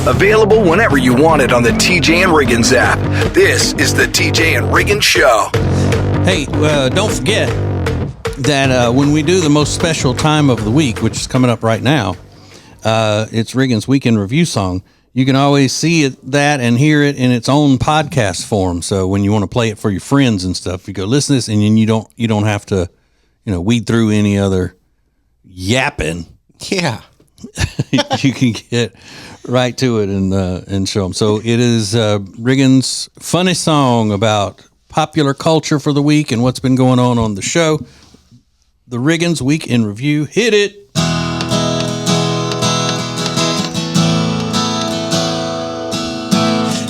Available whenever you want it on the TJ and Riggins app. This is the TJ and Riggins Show. Hey, don't forget that when we do the most special time of the week, which is coming up right now, it's Riggins Weekend Review Song. You can always see that and hear it in its own podcast form. So when you want to play it for your friends and stuff, you go listen to this, and then you don't have to, weed through any other yapping. Yeah. You can get right to it and show them. So it is Riggins' funny song about popular culture for the week and what's been going on the show. The Riggins Week in Review. Hit it.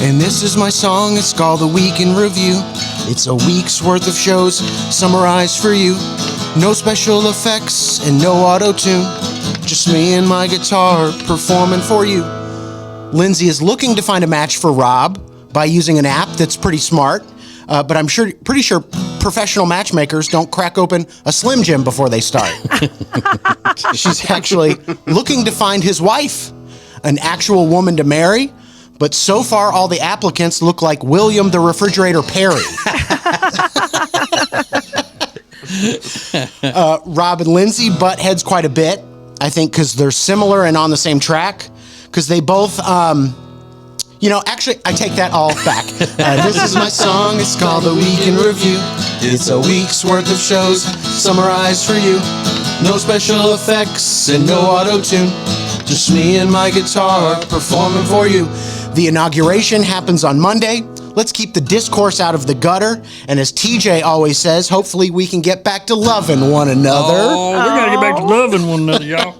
And this is my song, it's called The Week in Review. It's a week's worth of shows summarized for you. No special effects and no auto-tune. Just me and my guitar performing for you. Lindsay is looking to find a match for Rob by using an app that's pretty smart. But I'm pretty sure professional matchmakers don't crack open a Slim Jim before they start. She's actually looking to find his wife, an actual woman to marry. But so far, all the applicants look like William the Refrigerator Perry. Rob and Lindsay butt heads quite a bit, I think, because they're similar and on the same track. Because they both, actually, I take that all back. This is my song, it's called The Week in Review. It's a week's worth of shows summarized for you. No special effects and no auto-tune. Just me and my guitar performing for you. The inauguration happens on Monday. Let's keep the discourse out of the gutter. And as TJ always says, hopefully we can get back to loving one another. Oh, we got to get back to loving one another, y'all.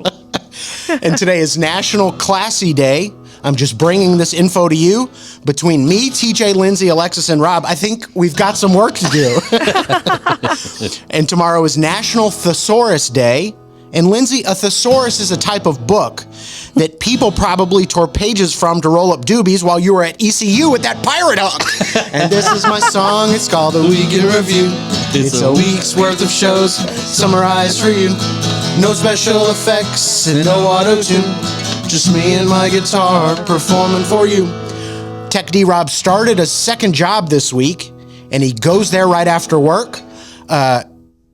And today is National Classy Day. I'm just bringing this info to you. Between me, TJ, Lindsay, Alexis, and Rob, I think we've got some work to do. And tomorrow is National Thesaurus Day. And Lindsay, a thesaurus is a type of book that people probably tore pages from to roll up doobies while you were at ECU with that pirate hook. And this is my song, it's called The Week in Review. It's a week's worth of shows summarized for you. No special effects and no auto-tune. Just me and my guitar performing for you. Tech D-Rob started a second job this week, and he goes there right after work.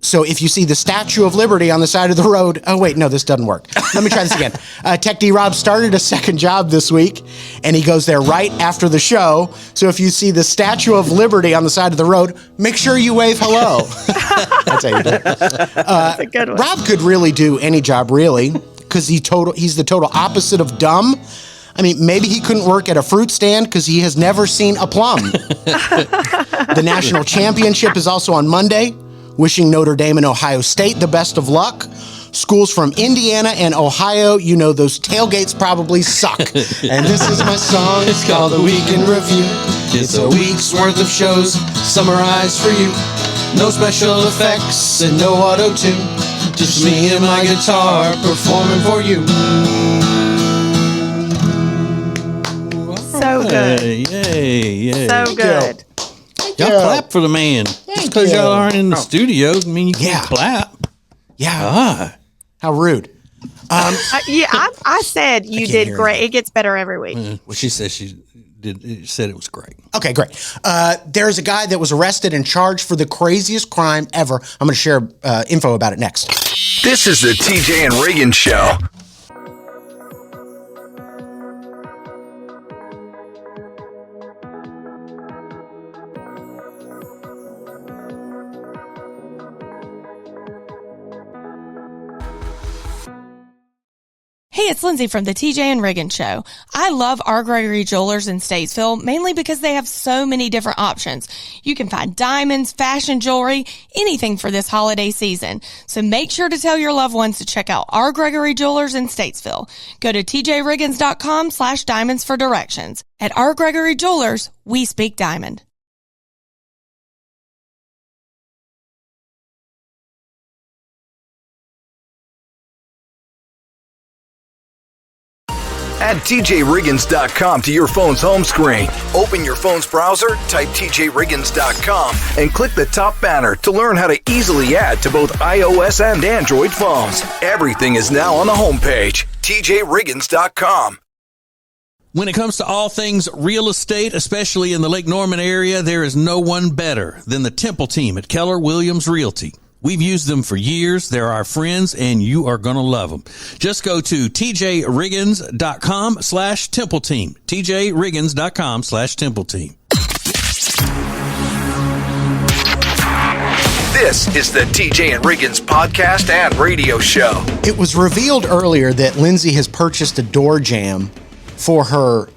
So if you see the Statue of Liberty on the side of the road, oh wait, no, this doesn't work. Let me try this again. Tech D-Rob started a second job this week, and he goes there right after the show. So if you see the Statue of Liberty on the side of the road, make sure you wave hello. That's how you do it. That's a good one. Rob could really do any job, really, because he's the total opposite of dumb. I mean, maybe he couldn't work at a fruit stand because he has never seen a plum. The national championship is also on Monday. Wishing Notre Dame and Ohio State the best of luck. Schools from Indiana and Ohio, those tailgates probably suck. And this is my song, it's called The Week in Review. It's a week's worth of shows summarized for you. No special effects and no auto-tune. Just me and my guitar performing for you. So good. Yay. So good. Y'all clap for the man. Just because y'all aren't in the studio, I mean, you can't clap. Yeah. How rude. I said you did great. It gets better every week. Well, she said said it was great. Okay, great. There's a guy that was arrested and charged for the craziest crime ever. I'm going to share info about it next. This is the TJ and Riggins Show. Hey, it's Lindsay from the TJ and Riggins Show. I love R. Gregory Jewelers in Statesville, mainly because they have so many different options. You can find diamonds, fashion jewelry, anything for this holiday season. So make sure to tell your loved ones to check out R. Gregory Jewelers in Statesville. Go to tjriggins.com/diamonds for directions. At R. Gregory Jewelers, we speak diamond. Add tjriggins.com to your phone's home screen. Open your phone's browser, type tjriggins.com, and click the top banner to learn how to easily add to both iOS and Android phones. Everything is now on the homepage, tjriggins.com. When it comes to all things real estate, especially in the Lake Norman area, there is no one better than the Temple team at Keller Williams Realty. We've used them for years. They're our friends, and you are going to love them. Just go to tjriggins.com/Temple team. tjriggins.com/Temple team. This is the TJ and Riggins podcast and radio show. It was revealed earlier that Lindsay has purchased a door jamb for her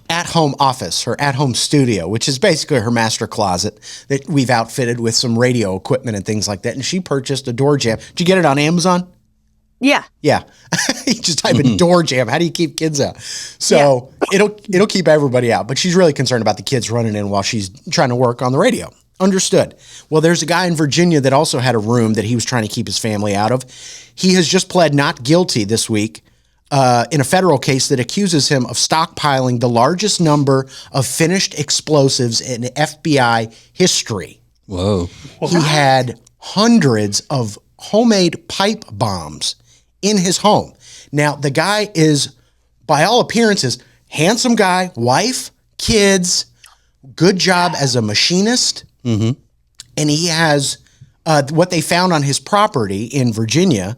at-home office, her at-home studio, which is basically her master closet that we've outfitted with some radio equipment and things like that. And she purchased a door jamb. Did you get it on Amazon? Yeah. Yeah. You just type in door jam. How do you keep kids out? So it'll keep everybody out. But she's really concerned about the kids running in while she's trying to work on the radio. Understood. Well, there's a guy in Virginia that also had a room that he was trying to keep his family out of. He has just pled not guilty this week in a federal case that accuses him of stockpiling the largest number of finished explosives in FBI history. Whoa. He had hundreds of homemade pipe bombs in his home. Now, the guy is, by all appearances, handsome guy, wife, kids, good job as a machinist. Mm-hmm. And he has what they found on his property in Virginia,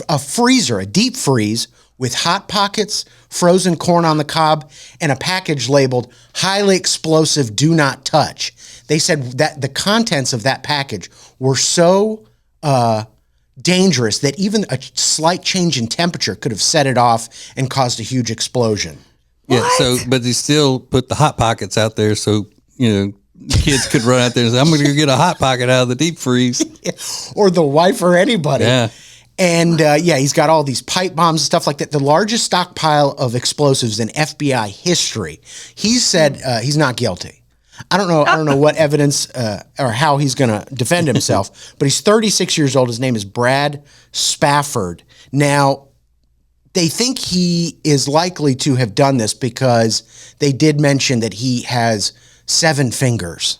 a freezer, a deep freeze with Hot Pockets, frozen corn on the cob, and a package labeled highly explosive, do not touch. They said that the contents of that package were so dangerous that even a slight change in temperature could have set it off and caused a huge explosion. Yeah. So, but they still put the Hot Pockets out there so, kids could run out there and say, I'm going to go get a Hot Pocket out of the deep freeze. Or the wife or anybody. Yeah. And he's got all these pipe bombs and stuff like that. The largest stockpile of explosives in FBI history. He said he's not guilty. I don't know what evidence or how he's going to defend himself, but he's 36 years old. His name is Brad Spafford. Now, they think he is likely to have done this because they did mention that he has 7 fingers.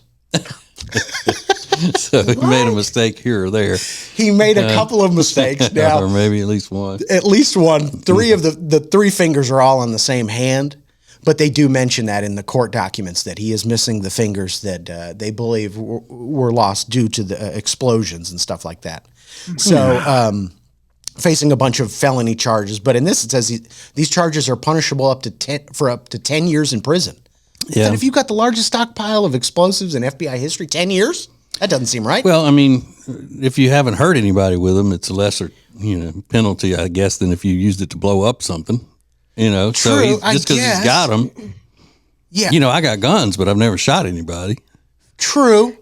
So he made a mistake here or there. He made a couple of mistakes now. Or maybe at least one. At least one. 3 of the 3 fingers are all on the same hand, but they do mention that in the court documents that he is missing the fingers that they believe were lost due to the explosions and stuff like that. So facing a bunch of felony charges, but in this it says these charges are punishable up to 10 years in prison. Yeah. And if you've got the largest stockpile of explosives in FBI history, 10 years? That doesn't seem right. Well, I mean, if you haven't hurt anybody with them, it's a lesser, penalty, I guess, than if you used it to blow up something. True, so just because he's got them. Yeah. I got guns, but I've never shot anybody. True.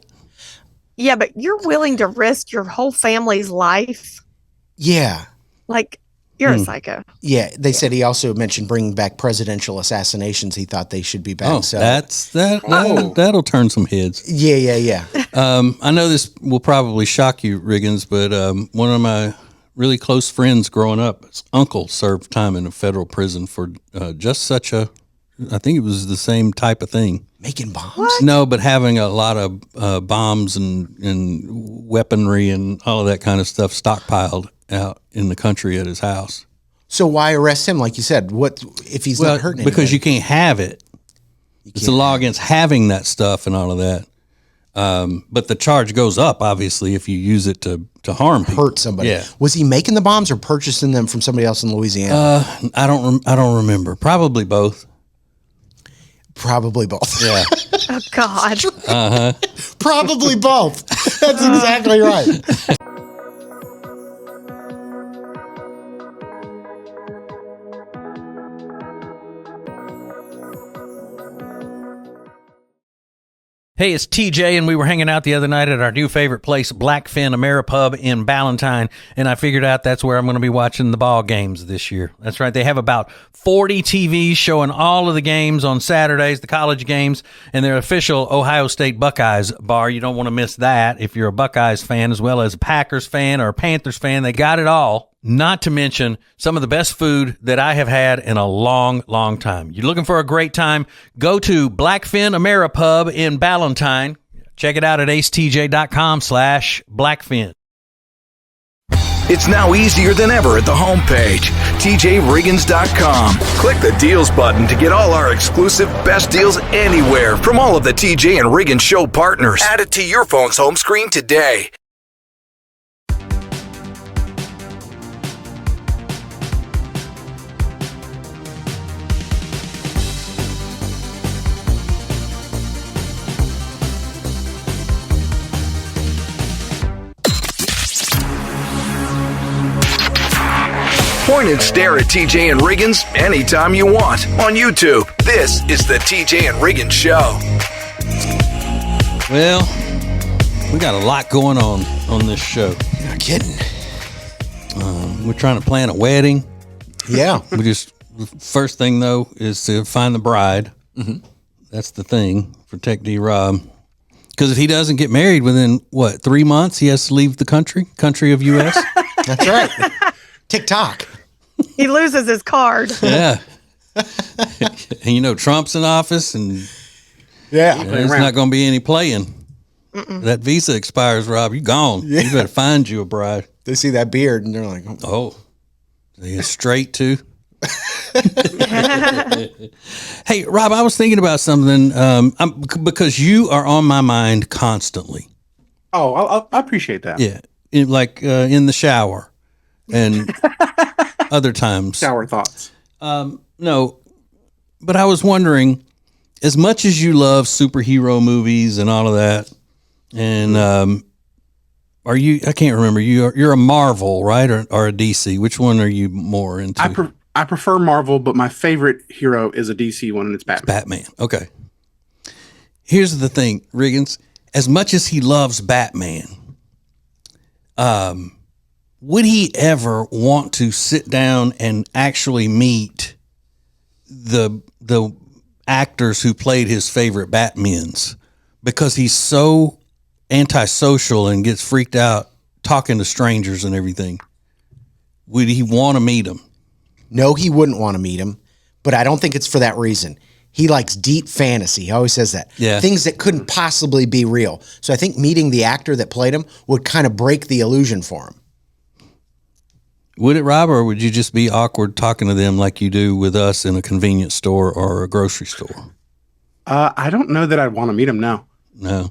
Yeah, but you're willing to risk your whole family's life? Yeah. Like, you're a psycho. Yeah, they said he also mentioned bringing back presidential assassinations. He thought they should be back. Oh, so that'll turn some heads. Yeah. I know this will probably shock you, Riggins, but one of my really close friends growing up, his uncle served time in a federal prison for just such I think it was the same type of thing. Making bombs? What? No, but having a lot of bombs and weaponry and all of that kind of stuff stockpiled out in the country at his house. So why arrest him? Like you said, what if he's not hurting anybody? Because you can't have it. It's a law against having that stuff and all of that. But the charge goes up, obviously, if you use it to harm people. Hurt somebody. Yeah. Was he making the bombs or purchasing them from somebody else in Louisiana? I don't remember. Probably both. Probably both. Yeah. Oh, God. Probably both. That's exactly right. Hey, it's TJ, and we were hanging out the other night at our new favorite place, Blackfin Ameripub in Ballantyne, and I figured out that's where I'm going to be watching the ball games this year. That's right. They have about 40 TVs showing all of the games on Saturdays, the college games, and their official Ohio State Buckeyes bar. You don't want to miss that if you're a Buckeyes fan as well as a Packers fan or a Panthers fan. They got it all. Not to mention some of the best food that I have had in a long, long time. You're looking for a great time? Go to Blackfin Ameripub in Ballantyne. Check it out at acetj.com/Blackfin. It's now easier than ever at the homepage. TJRiggins.com. Click the deals button to get all our exclusive best deals anywhere from all of the TJ and Riggins Show partners. Add it to your phone's home screen today. Point and stare at TJ and Riggins anytime you want on YouTube. This is the TJ and Riggins Show. Well, we got a lot going on this show. You're not kidding. We're trying to plan a wedding. Yeah. First thing, though, is to find the bride. Mm-hmm. That's the thing for Tech D Rob. Because if he doesn't get married within, 3 months, he has to leave the country of U.S.? That's right. TikTok. He loses his card. Yeah. And Trump's in office, and Yeah. there's not going to be any playing. That visa expires, Rob. You're gone. Yeah. You better find you a bride. They see that beard and they're like, Oh, he's straight too. Hey, Rob, I was thinking about something because you are on my mind constantly. Oh, I appreciate that. Yeah, in the shower and other times. Shower thoughts. No, but I was wondering, as much as you love superhero movies and all of that, and are you? I can't remember. You're a Marvel, right, or a DC? Which one are you more into? I prefer Marvel, but my favorite hero is a DC one, and it's Batman. Batman. Okay. Here's the thing, Riggins. As much as he loves Batman, would he ever want to sit down and actually meet the actors who played his favorite Batmans? Because he's so antisocial and gets freaked out talking to strangers and everything. Would he want to meet them? no, he wouldn't want to meet him, but I don't think it's for that reason. He likes deep fantasy. He always says that. Yeah. Things that couldn't possibly be real. So I think meeting the actor that played him would kind of break the illusion for him. Would it, Rob, or would you just be awkward talking to them like you do with us in a convenience store or a grocery store? I don't know that I'd want to meet him now. No.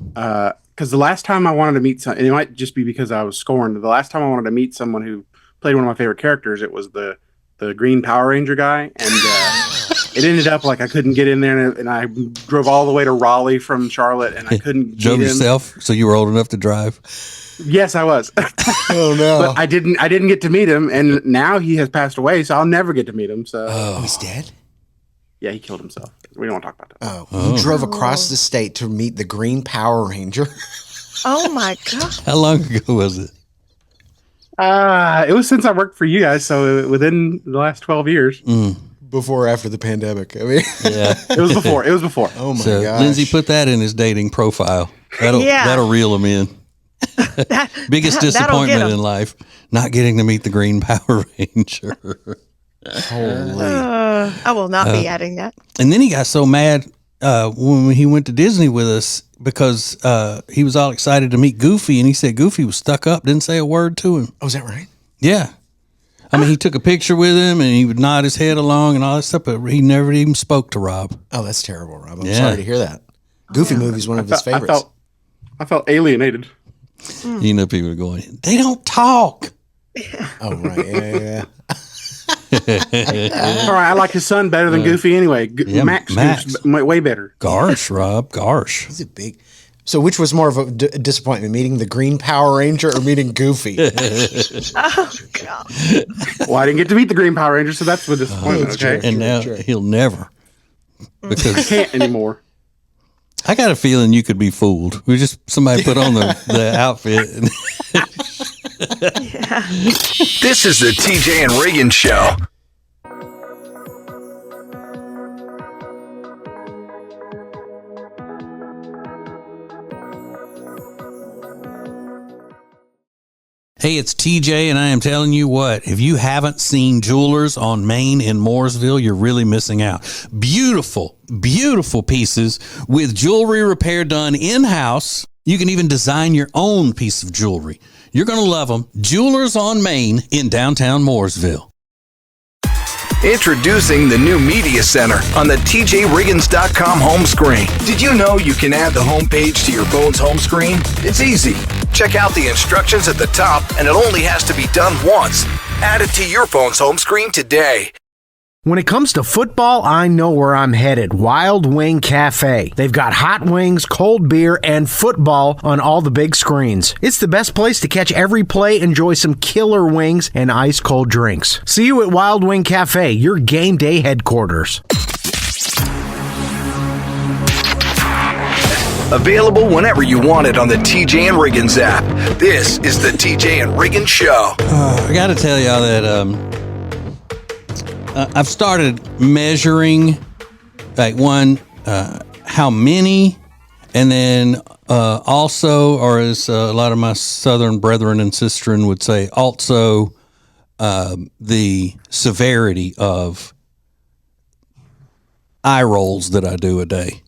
Because the last time I wanted to meet someone, and it might just be because I was scorned, the last time I wanted to meet someone who played one of my favorite characters, it was the Green Power Ranger guy. And it ended up like I couldn't get in there, and I drove all the way to Raleigh from Charlotte, and I couldn't Drove meet him. yourself, so you were old enough to drive? Yes, I was. Oh, no. But I didn't get to meet him, and now he has passed away, so I'll never get to meet him. So Oh, he's dead? yeah, he killed himself. We don't want to talk about that. Oh, he drove across the state to meet the Green Power Ranger. Oh my God. How long ago was it? It was since I worked for you guys, so within the last 12 years. Before or after the pandemic? I mean, Yeah. It was before. It was before. oh my So gosh. Lindsay, put that in his dating profile. Yeah. That'll reel him in. Biggest that'll disappointment get him. in life, not getting to meet the Green Power Ranger. Holy. I will not be adding that. And then he got so mad when he went to Disney with us because he was all excited to meet Goofy, and he said Goofy was stuck up, didn't say a word to him. Oh, is that right? Yeah. I mean, he took a picture with him, and he would nod his head along and all that stuff, but he never even spoke to Rob. Oh, that's terrible, Rob. I'm Yeah. sorry to hear that. Goofy movie's one of his favorites. I felt alienated. You know, people are going, they don't talk. Oh, right. Yeah. All right, I like his son better than Goofy anyway. Yeah, Max. Max. Way better. Gosh, Rob, gosh. He's a big. So, which was more of a disappointment, meeting the Green Power Ranger or meeting Goofy? Oh God. Well, I didn't get to meet the Green Power Ranger, so that's a disappointment. That's Okay, true. And now he'll never. Because can't anymore. I got a feeling you could be fooled. We just somebody put on the outfit. And This is the TJ and Riggins Show. Hey, it's TJ, and I am telling you what, if you haven't seen Jewelers on Main in Mooresville, you're really missing out. Beautiful, beautiful pieces with jewelry repair done in-house. You can even design your own piece of jewelry. You're going to love them. Jewelers on Main in downtown Mooresville. Introducing the new Media Center on the TJRiggins.com home screen. Did you know you can add the home page to your phone's home screen? It's easy. Check out the instructions at the top, and it only has to be done once. Add it to your phone's home screen today. When it comes to football, I know where I'm headed. Wild Wing Cafe. They've got hot wings, cold beer, and football on all the big screens. It's the best place to catch every play, enjoy some killer wings, and ice-cold drinks. See you at Wild Wing Cafe, your game day headquarters. Available whenever you want it on the TJ and Riggins app. This is the TJ and Riggins Show. I got to tell y'all that I've started measuring, like, how many, and then also, or as a lot of my Southern brethren and sistren would say, also the severity of eye rolls that I do a day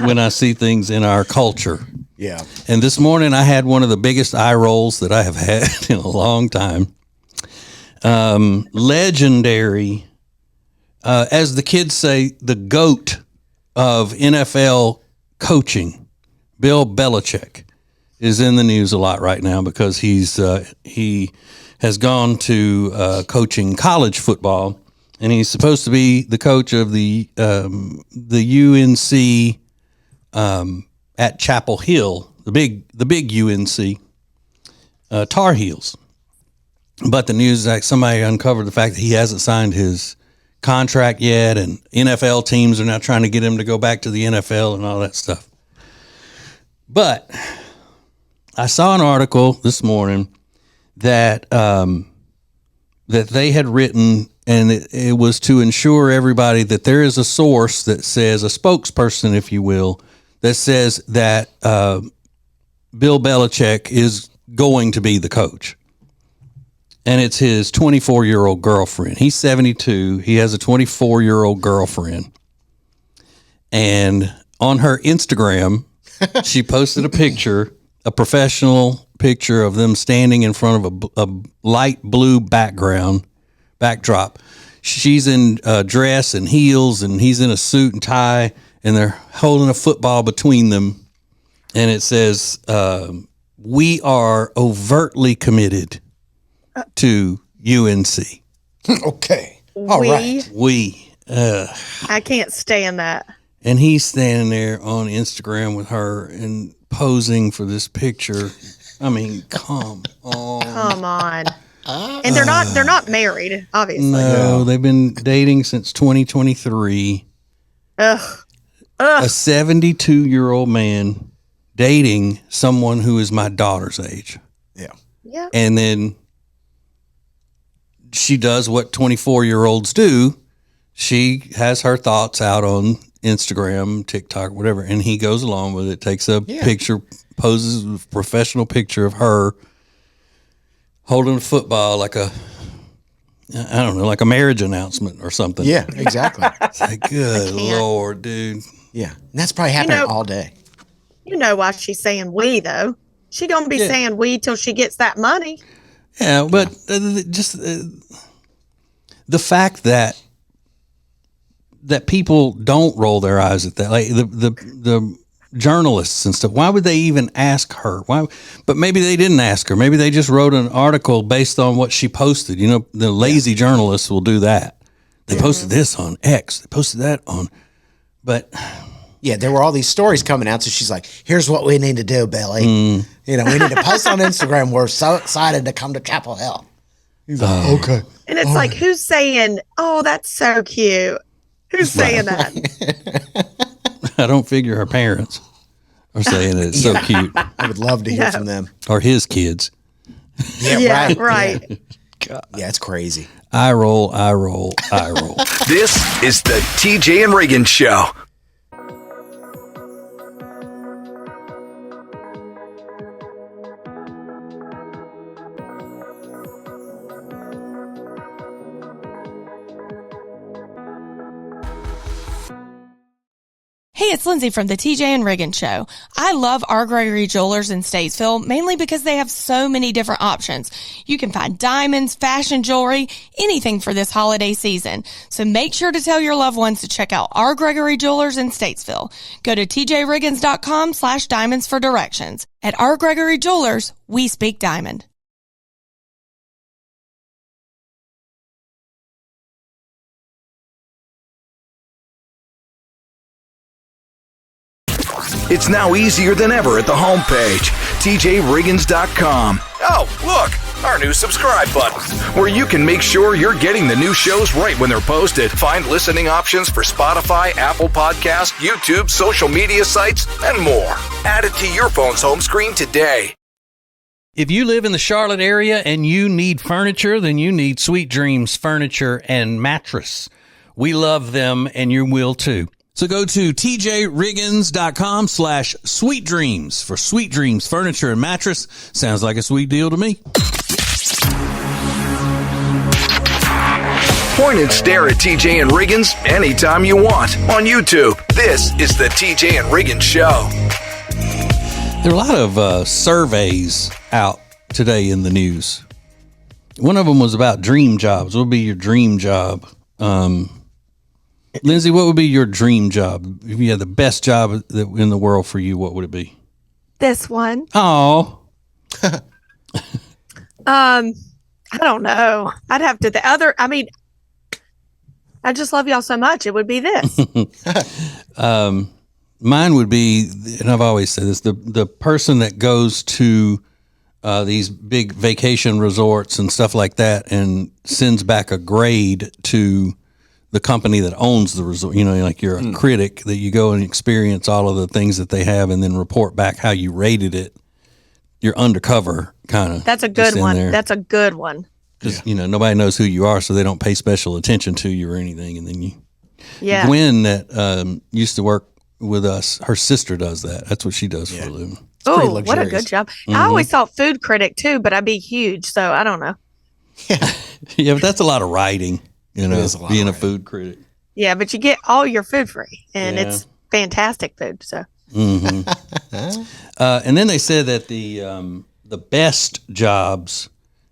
when I see things in our culture. Yeah. And this morning I had one of the biggest eye rolls that I have had in a long time. Legendary, as the kids say, the GOAT of NFL coaching, Bill Belichick, is in the news a lot right now because he has gone to coaching college football, and he's supposed to be the coach of the UNC at Chapel Hill, the big UNC Tar Heels. But the news is like somebody uncovered the fact that he hasn't signed his contract yet, and NFL teams are now trying to get him to go back to the NFL and all that stuff. But I saw an article this morning that that they had written, and it was to ensure everybody that there is a source that says, a spokesperson, if you will, that says that Bill Belichick is going to be the coach. And it's his 24-year-old girlfriend. He's 72. He has a 24-year-old girlfriend. And on her Instagram, she posted a professional picture of them standing in front of a light blue backdrop. She's in a dress and heels, and he's in a suit and tie, and they're holding a football between them. And it says, "We are overtly committed to UNC." Okay. All right. I can't stand that. And he's standing there on Instagram with her and posing for this picture. I mean, come on. Come on. And they're not married, obviously. No, they've been dating since 2023. Ugh. A 72-year-old man dating someone who is my daughter's age. Yeah. Yeah. And then she does what 24-year-olds do. She has her thoughts out on Instagram, TikTok, whatever, and he goes along with it, takes a picture, poses a professional picture of her holding a football like a marriage announcement or something. Yeah, exactly. It's like, good Lord, dude. Yeah. And that's probably happening all day. You know why she's saying we, though. She don't be saying we till she gets that money. Yeah, but just the fact that people don't roll their eyes at that, like the journalists and stuff. Why would they even ask her? Why? But maybe they didn't ask her. Maybe they just wrote an article based on what she posted. You know, the lazy journalists will do that. They posted this on X. They posted that on, but. Yeah, there were all these stories coming out, so she's like, here's what we need to do, Billy. You know, we need to post on Instagram. We're so excited to come to Chapel Hill. He's like, okay. And it's like, who's saying, oh, that's so cute? Who's saying that? I don't figure her parents are saying it's so cute. I would love to hear from them. Or his kids. Yeah, right. Yeah. Yeah, it's crazy. I roll, I roll, I roll. This is the TJ and Riggins Show. Hey, Hey, it's Lindsay from the TJ and Riggins Show. I love R. Gregory Jewelers in Statesville, mainly because they have so many different options. You can find diamonds, fashion jewelry, anything for this holiday season. So make sure to tell your loved ones to check out R. Gregory Jewelers in Statesville. Go to tjriggins.com/diamonds for directions. At R. Gregory Jewelers, we speak diamond. It's now easier than ever at the homepage, tjriggins.com. Oh, look, our new subscribe button, where you can make sure you're getting the new shows right when they're posted. Find listening options for Spotify, Apple Podcasts, YouTube, social media sites, and more. Add it to your phone's home screen today. If you live in the Charlotte area and you need furniture, then you need Sweet Dreams Furniture and Mattress. We love them, and you will too. So go to tjriggins.com/sweetdreams for Sweet Dreams Furniture and Mattress. Sounds like a sweet deal to me. Point and stare at TJ and Riggins anytime you want on YouTube. This is the TJ and Riggins Show. There are a lot of surveys out today in the news. One of them was about dream jobs. What would be your dream job? Lindsay, what would be your dream job? If you had the best job in the world for you, what would it be? This one. Oh. I don't know. I'd have to I just love y'all so much. It would be this. Mine would be, and I've always said this, the person that goes to these big vacation resorts and stuff like that and sends back a grade to the company that owns the resort. You know, like you're a critic that you go and experience all of the things that they have and then report back how you rated it. You're undercover kind of. That's a good one. That's a good one. Because, you know, nobody knows who you are, so they don't pay special attention to you or anything. And then Gwen that used to work with us, her sister does that. That's what she does for a living. Oh, what a good job. Mm-hmm. I always thought food critic too, but I'd be huge, so I don't know. Yeah, but that's a lot of writing, you know, being a food critic. Yeah, but you get all your food free, and it's fantastic food. So, and then they said that the best jobs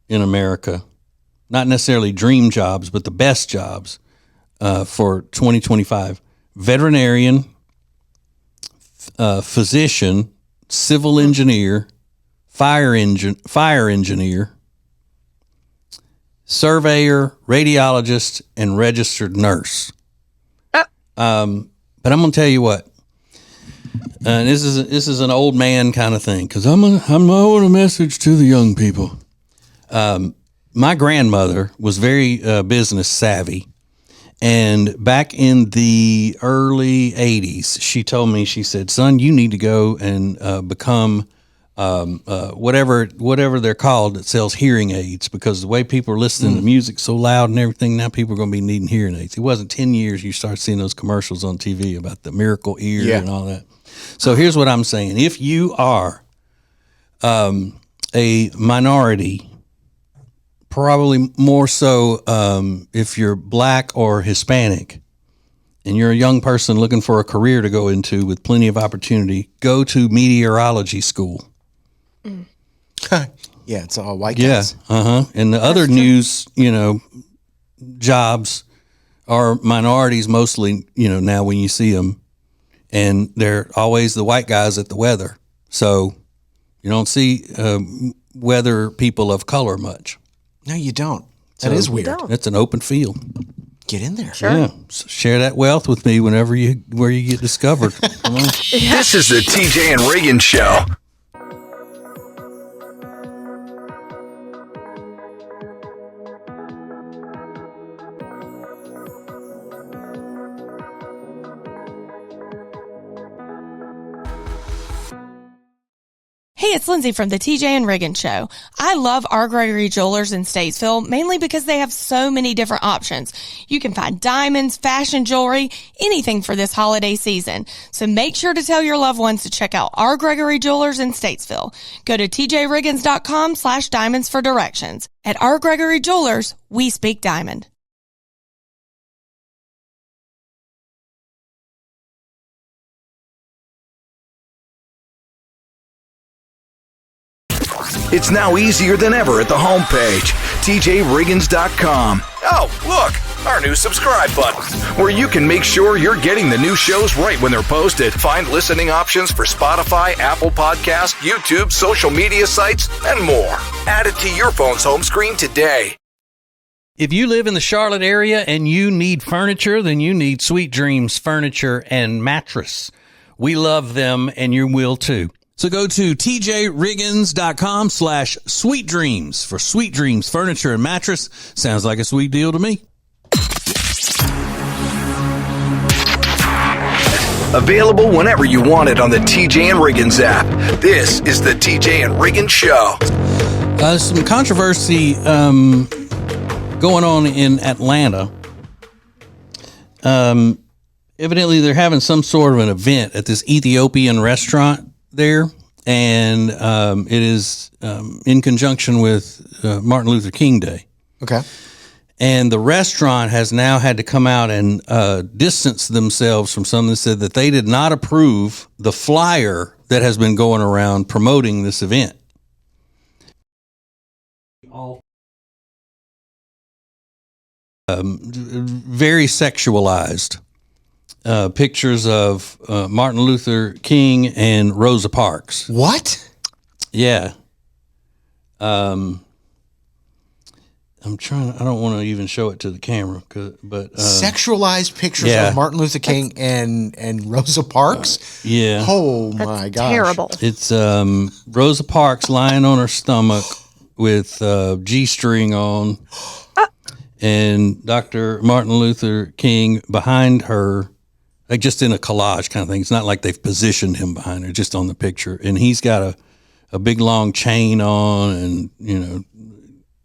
in America, not necessarily dream jobs, but the best jobs for 2025: veterinarian, physician, civil engineer, fire engineer, surveyor, radiologist, and registered nurse. But I'm going to tell you what, and this is an old man kind of thing, because I want a message to the young people. My grandmother was very business savvy. And back in the early 80s, she told me, she said, son, you need to go and become whatever they're called that sells hearing aids, because the way people are listening to music so loud and everything, now people are going to be needing hearing aids. It wasn't 10 years you start seeing those commercials on TV about the miracle ear and all that. So here's what I'm saying. If you are a minority, probably more so if you're black or Hispanic, and you're a young person looking for a career to go into with plenty of opportunity, go to meteorology school. Yeah, it's all white guys. Yeah, and the other news, jobs are minorities mostly, now when you see them, and they're always the white guys at the weather. So you don't see weather people of color much. No, you don't. That is weird. It's an open field. Get in there. Sure. Yeah. So share that wealth with me where you get discovered. Come on. This is the TJ and Riggins Show. Hey, it's Lindsay from the TJ and Riggins Show. I love R. Gregory Jewelers in Statesville, mainly because they have so many different options. You can find diamonds, fashion jewelry, anything for this holiday season. So make sure to tell your loved ones to check out R. Gregory Jewelers in Statesville. Go to tjriggins.com/diamonds for directions. At R. Gregory Jewelers, we speak diamond. It's now easier than ever at the homepage, TJRiggins.com. Oh, look, our new subscribe button, where you can make sure you're getting the new shows right when they're posted. Find listening options for Spotify, Apple Podcasts, YouTube, social media sites, and more. Add it to your phone's home screen today. If you live in the Charlotte area and you need furniture, then you need Sweet Dreams Furniture and Mattress. We love them, and you will too. So go to tjriggins.com/sweetdreams for Sweet Dreams Furniture and Mattress. Sounds like a sweet deal to me. Available whenever you want it on the TJ and Riggins app. This is the TJ and Riggins Show. Some controversy going on in Atlanta. Evidently, they're having some sort of an event at this Ethiopian restaurant there, and it is in conjunction with Martin Luther King Day. Okay. And the restaurant has now had to come out and distance themselves from something that said that they did not approve the flyer that has been going around promoting this event. Very sexualized pictures of Martin Luther King and Rosa Parks. What? Yeah. I'm trying. I don't want to even show it to the camera, but Sexualized pictures yeah. of Martin Luther King and Rosa Parks. Yeah. Oh my gosh. Terrible. It's Rosa Parks lying on her stomach with G-string on, and Dr. Martin Luther King behind her, like just in a collage kind of thing. It's not like they've positioned him behind her, just on the picture, and he's got a big long chain on, and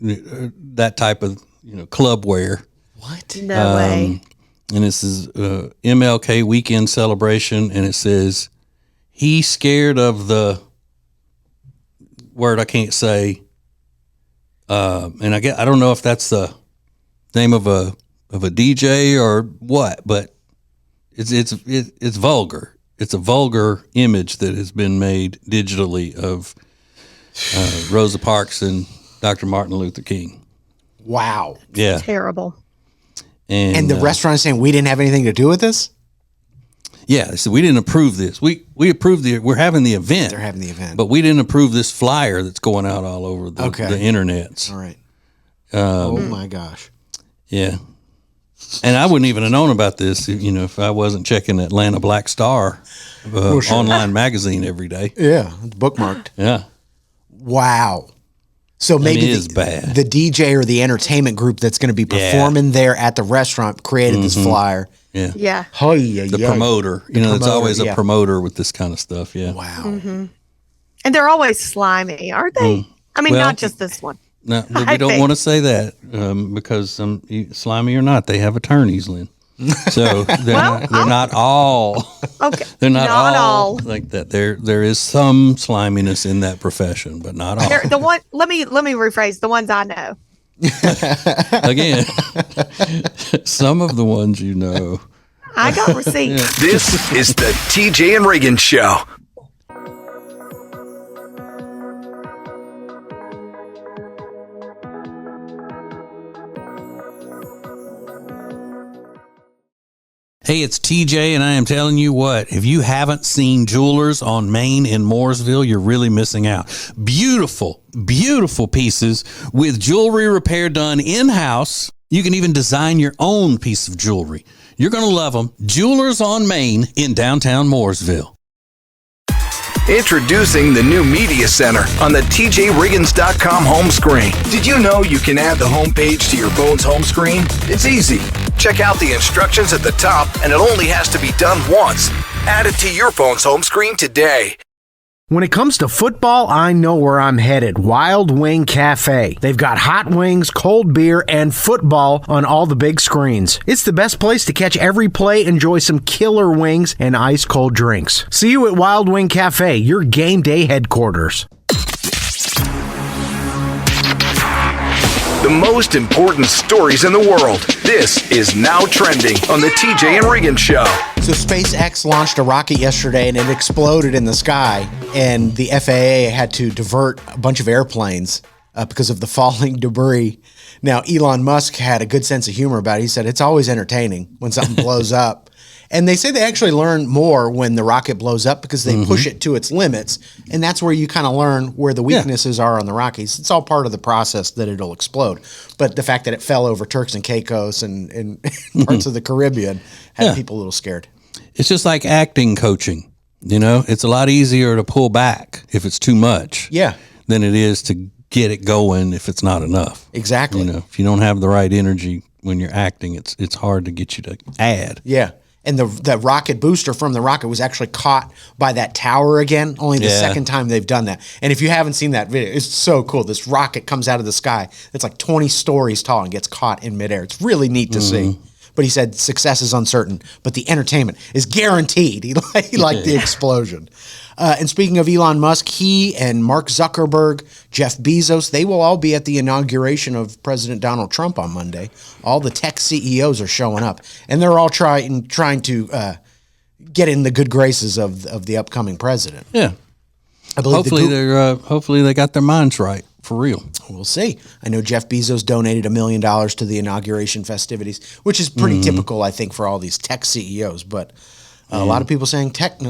that type of club wear. What? No way. And this is MLK weekend celebration, and it says he's scared of the word I can't say, and I don't know if that's the name of a DJ or what, but it's vulgar. It's a vulgar image that has been made digitally of Rosa Parks and Dr. Martin Luther King. Wow. Yeah. Terrible. And the restaurant is saying we didn't have anything to do with this? Yeah, they said we didn't approve this. We approved we're having the event. They're having the event. But we didn't approve this flyer that's going out all over the internets. All right. Oh my gosh. Yeah. And I wouldn't even have known about this, if I wasn't checking Atlanta Black Star online magazine every day. Yeah, it's bookmarked. Yeah. Wow. So maybe it is bad. The DJ or the entertainment group that's going to be performing there at the restaurant created this flyer. Yeah. Yeah. The promoter. It's always a promoter with this kind of stuff. Yeah. Wow. Mm-hmm. And they're always slimy, aren't they? I mean, not just this one. No, we don't want to say that because slimy or not, they have attorneys, Lynn. So they're not all. Okay. They're not all like that. There is some sliminess in that profession, but not all. The one. Let me rephrase. The ones I know. Again, some of the ones I got receipts. This is the TJ and Riggins Show. Hey, it's TJ, and I am telling you what, if you haven't seen Jewelers on Main in Mooresville, you're really missing out. Beautiful, beautiful pieces with jewelry repair done in-house. You can even design your own piece of jewelry. You're going to love them. Jewelers on Main in downtown Mooresville. Introducing the new Media Center on the TJRiggins.com home screen. Did you know you can add the homepage to your phone's home screen? It's easy. Check out the instructions at the top, and it only has to be done once. Add it to your phone's home screen today. When it comes to football, I know where I'm headed. Wild Wing Cafe. They've got hot wings, cold beer, and football on all the big screens. It's the best place to catch every play, enjoy some killer wings, and ice-cold drinks. See you at Wild Wing Cafe, your game day headquarters. The The most important stories in the world. This is Now Trending on the TJ and Riggins Show. So SpaceX launched a rocket yesterday and it exploded in the sky, and the FAA had to divert a bunch of airplanes because of the falling debris. Now, Elon Musk had a good sense of humor about it. He said it's always entertaining when something blows up. And they say they actually learn more when the rocket blows up because they push it to its limits. And that's where you kind of learn where the weaknesses are on the rockets. It's all part of the process that it'll explode. But the fact that it fell over Turks and Caicos and parts of the Caribbean had people a little scared. It's just like acting coaching. You know, it's a lot easier to pull back if it's too much than it is to get it going if it's not enough. Exactly. You know, if you don't have the right energy when you're acting, it's hard to get you to add. Yeah. And the rocket booster from the rocket was actually caught by that tower again, only the second time they've done that. And if you haven't seen that video, it's so cool. This rocket comes out of the sky. It's like 20 stories tall and gets caught in midair. It's really neat to see. But he said success is uncertain, but the entertainment is guaranteed. He liked the explosion. And speaking of Elon Musk, he and Mark Zuckerberg, Jeff Bezos, they will all be at the inauguration of President Donald Trump on Monday. All the tech CEOs are showing up, and they're all trying to get in the good graces of the upcoming president. Yeah. I believe Hopefully they got their minds right. For real. We'll see. I know Jeff Bezos donated $1 million to the inauguration festivities, which is pretty typical, I think, for all these tech CEOs. But a lot of people saying tech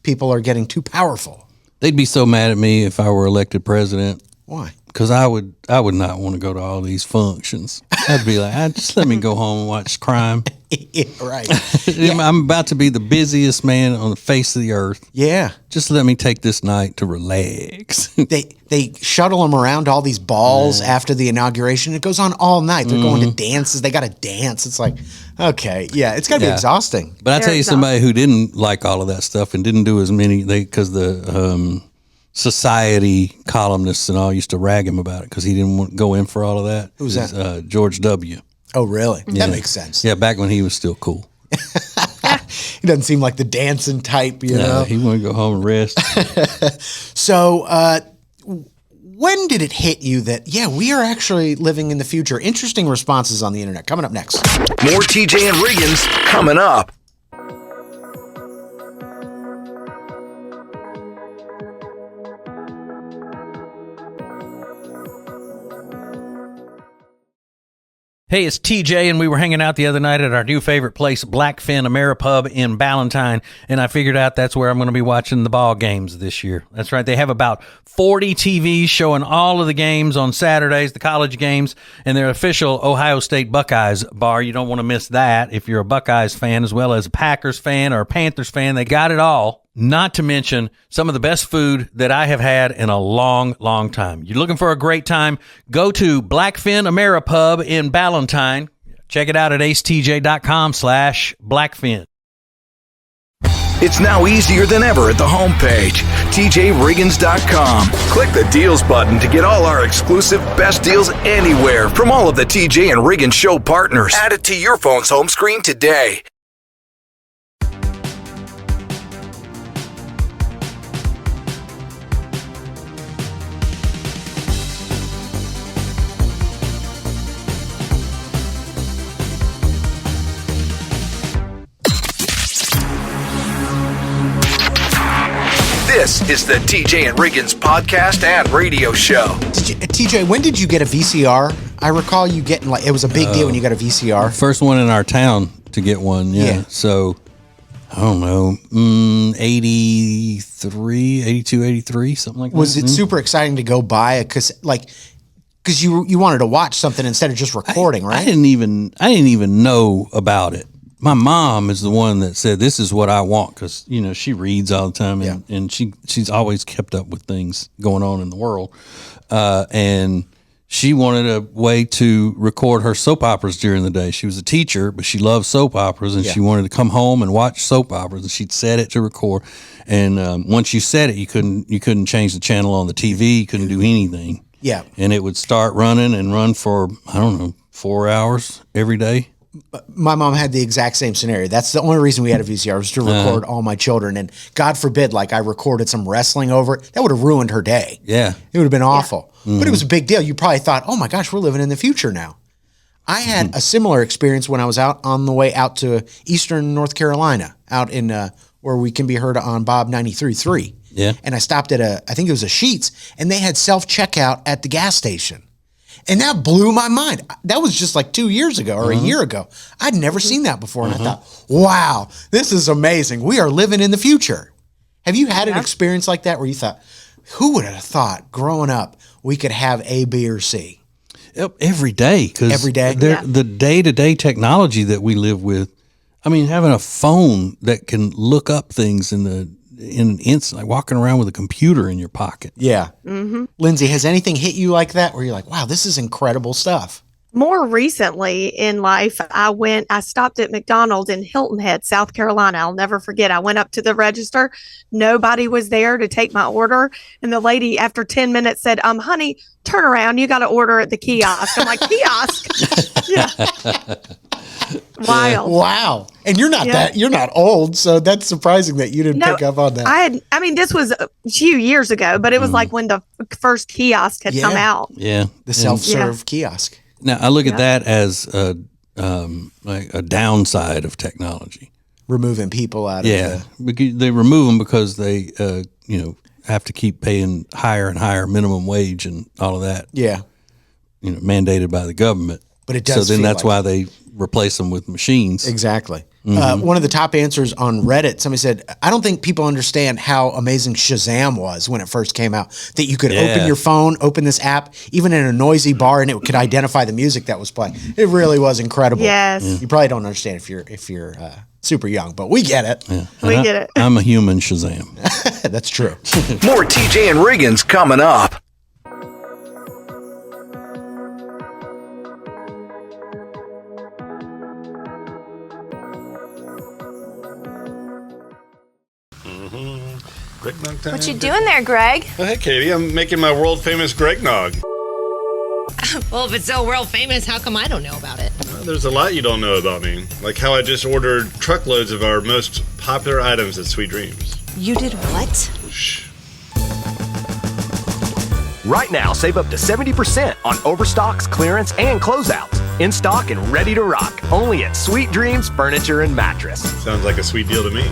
people are getting too powerful. They'd be so mad at me if I were elected president. Why? Because I would not want to go to all these functions. I'd be like, just let me go home and watch crime. Yeah, right. I'm about to be the busiest man on the face of the earth. Yeah. Just let me take this night to relax. They shuttle them around all these balls after the inauguration. It goes on all night. They're going to dances. They got to dance. It's like, okay, it's got to be exhausting. But I tell you, somebody who didn't like all of that stuff and didn't do as many, because the society columnists and all used to rag him about it because he didn't want to go in for all of that. Who's that? George W. Oh, really? Yeah. That makes sense. Yeah, back when he was still cool. He doesn't seem like the dancing type, you know? He wanted to go home and rest. So, when did it hit you that, we are actually living in the future? Interesting responses on the internet. Coming up next. More TJ and Riggins coming up. Hey, it's TJ, and we were hanging out the other night at our new favorite place, Blackfin Ameripub in Ballantyne, and I figured out that's where I'm going to be watching the ball games this year. That's right. They have about 40 TVs showing all of the games on Saturdays, the college games, and their official Ohio State Buckeyes bar. You don't want to miss that if you're a Buckeyes fan as well as a Packers fan or a Panthers fan. They got it all. Not to mention some of the best food that I have had in a long, long time. You're looking for a great time? Go to Blackfin Ameripub in Ballantyne. Check it out at acetj.com/Blackfin. It's now easier than ever at the homepage, tjriggins.com. Click the deals button to get all our exclusive best deals anywhere from all of the TJ and Riggins Show partners. Add it to your phone's home screen today. This is the TJ and Riggins podcast and radio show. TJ, when did you get a VCR? I recall you getting it was a big deal when you got a VCR. First one in our town to get one, yeah. So, I don't know, 83, 82, 83, something like that. Was it super exciting to go buy a cassette? Because you wanted to watch something instead of just recording, right? I didn't even know about it. My mom is the one that said, this is what I want, because, she reads all the time, and she's always kept up with things going on in the world. And she wanted a way to record her soap operas during the day. She was a teacher, but she loved soap operas, and she wanted to come home and watch soap operas, and she'd set it to record. And once you set it, you couldn't change the channel on the TV. You couldn't do anything. Yeah. And it would start running and run for, I don't know, 4 hours every day. My mom had the exact same scenario. That's the only reason we had a VCR was to record all my children. And God forbid, like I recorded some wrestling over it. That would have ruined her day. Yeah. It would have been awful. But it was a big deal. You probably thought, oh my gosh, we're living in the future now. I had a similar experience when I was out on the way out to Eastern North Carolina, out in where we can be heard on Bob 93.3. Yeah. And I stopped at I think it was a Sheetz, and they had self-checkout at the gas station. And that blew my mind. That was just like 2 years ago or a year ago. I'd never seen that before. And I thought, wow, this is amazing. We are living in the future. Have you had an experience like that where you thought, who would have thought growing up we could have A, B, or C? Yep, every day. Every day? The day-to-day technology that we live with, I mean, having a phone that can look up things in an instant, like walking around with a computer in your pocket. Yeah. Lindsay, has anything hit you like that where you're like, wow, this is incredible stuff? More recently in life, I stopped at McDonald's in Hilton Head, South Carolina. I'll never forget. I went up to the register. Nobody was there to take my order. And the lady, after 10 minutes, said, honey, turn around. You got to order at the kiosk. I'm like, kiosk? Yeah. Wild. Wow. And you're not old, so that's surprising that you didn't pick up on that. This was a few years ago, but it was like when the first kiosk had come out. Yeah. The self-serve kiosk. Now, I look at that as like a downside of technology. Removing people out of because they remove them because they, have to keep paying higher and higher minimum wage and all of that. Yeah. Mandated by the government. But it does. So then that's why they replace them with machines. Exactly. One of the top answers on Reddit, somebody said, I don't think people understand how amazing Shazam was when it first came out. That you could open your phone, open this app, even in a noisy bar, and it could identify the music that was playing. It really was incredible. Yes. You probably don't understand if you're super young, but we get it. Yeah. We get it. I'm a human Shazam. That's true. More TJ and Riggins coming up. Greg Nog time. What you doing there, Greg? Oh, hey, Katie. I'm making my world famous Greg Nog. Well, if it's so world famous, how come I don't know about it? There's a lot you don't know about me. Like how I just ordered truckloads of our most popular items at Sweet Dreams. You did what? Shh. Right now, save up to 70% on overstocks, clearance, and closeouts. In stock and ready to rock. Only at Sweet Dreams Furniture and Mattress. Sounds like a sweet deal to me.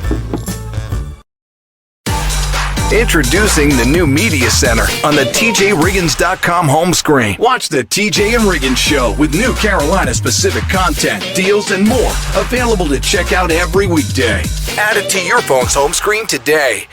Introducing the new Media Center on the TJRiggins.com home screen. Watch the TJ and Riggins Show with new Carolina-specific content, deals, and more. Available to check out every weekday. Add it to your phone's home screen today.